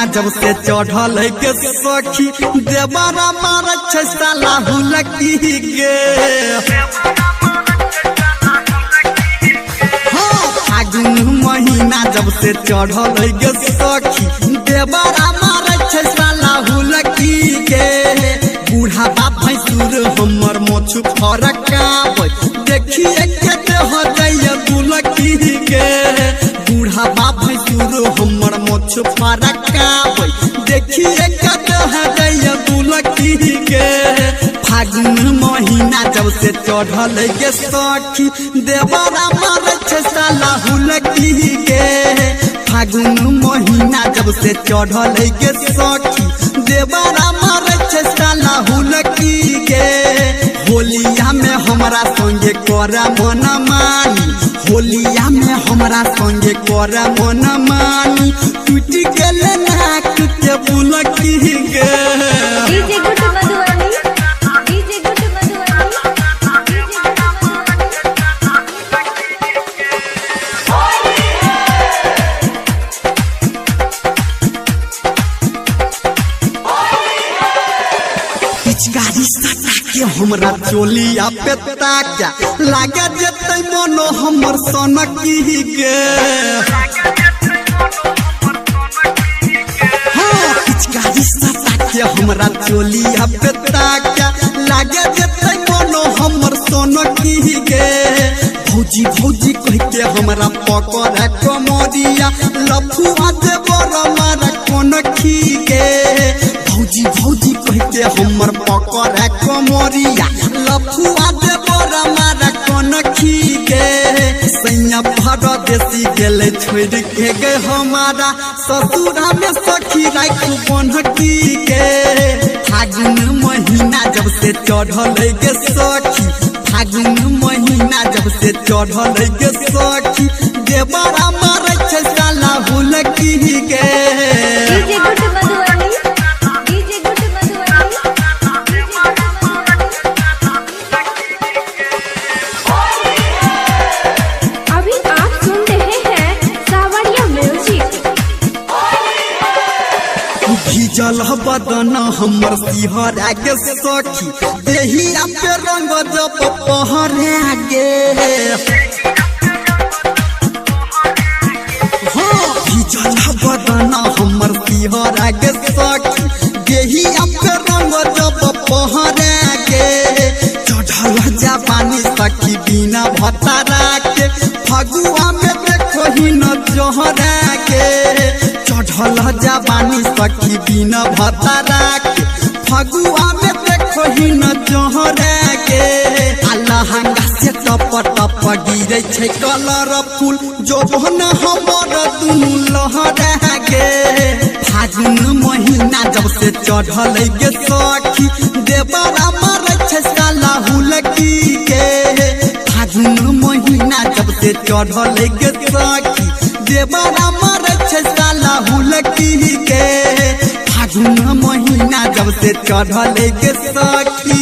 महीना जब से चढ़ल के सखी देवरा मार छै साला हुलकी गे। फागुन महीना जब से चढ़ल के सखी देवरा मार छै साला हुलकी गे। बूढ़ा बाप भैंसुर हमर मोछ फरकाबै देखिए के हो जाइए दुलकी गे। बूढ़ा बाप भैंसुर हमर मोछ फरकाबै देखिए के हो जाइए दुलकी गे। फागुन महीना जब से चढ़ल के सखी देवरा मार छै साला हुलकी गे। फागुन महीना जब से चढ़ल के सखी देवरा मार छै साला हुलकी गे। होलिया में हमरा संगे कर मन मानी, होलिया में हमरा संगे कर मन मानी टूट गेल नाक के बुलकी गे। DJ good Madhubani, DJ good Madhubani, पिचकारी सटा के हमरा चोलिया पे ताका लागे जेतै मनो हमर सनकी गे। पिचकारी सटा के हमरा चोलिया पे ताका लागे जेतै मनो हमर सनकी गे। भौजी भौजी कह के हमरा पकड़ कमरिया लफुआ दे बड़ मारा कोनखी गे। भौजी भौजी कह के हमर पकड़ कमरिया लफुआ दे बड़ मारा कोनखी गे। सैया भर देसी गेले छोड़ के गे हमारा ससुरा में सखी राख बनकी गे। फागुन महीना जब से चढ़ल के सखी, फागुन महीना जब से चढ़ल के सखी देवरा मार छै साला हुलकी गे। DJ good Madhubani, DJ good Madhubani, अभी आप सुन रहे हैं सावरिया म्यूजिक। भीजल बदन हमर सिहरा के सखी देहिया पे रंग जब पहरे गे। भीजल बदन हमर सिहरा के सखी देहिया पे रंग जब पहरे गे। चढ़ल जवानी सखी बिना भतारा के फगुआ में देखो ही न जहरा गे। चढ़ल जवानी सखी बिना भतारा के फगुआ में देखो ही न जहरा गे। लहंगा से टप टप गिरे छै कलर फूल जोबन हमर दुनू लहरा गे। फागुन महीना जब से चढ़ल के सखी देवरा मार छै साला हुलकी गे। फागुन महीना जब से चढ़ल के सखी देवरा मार छै साला हुलकी गे। फागुन महीना जब से चढ़ल के सखी।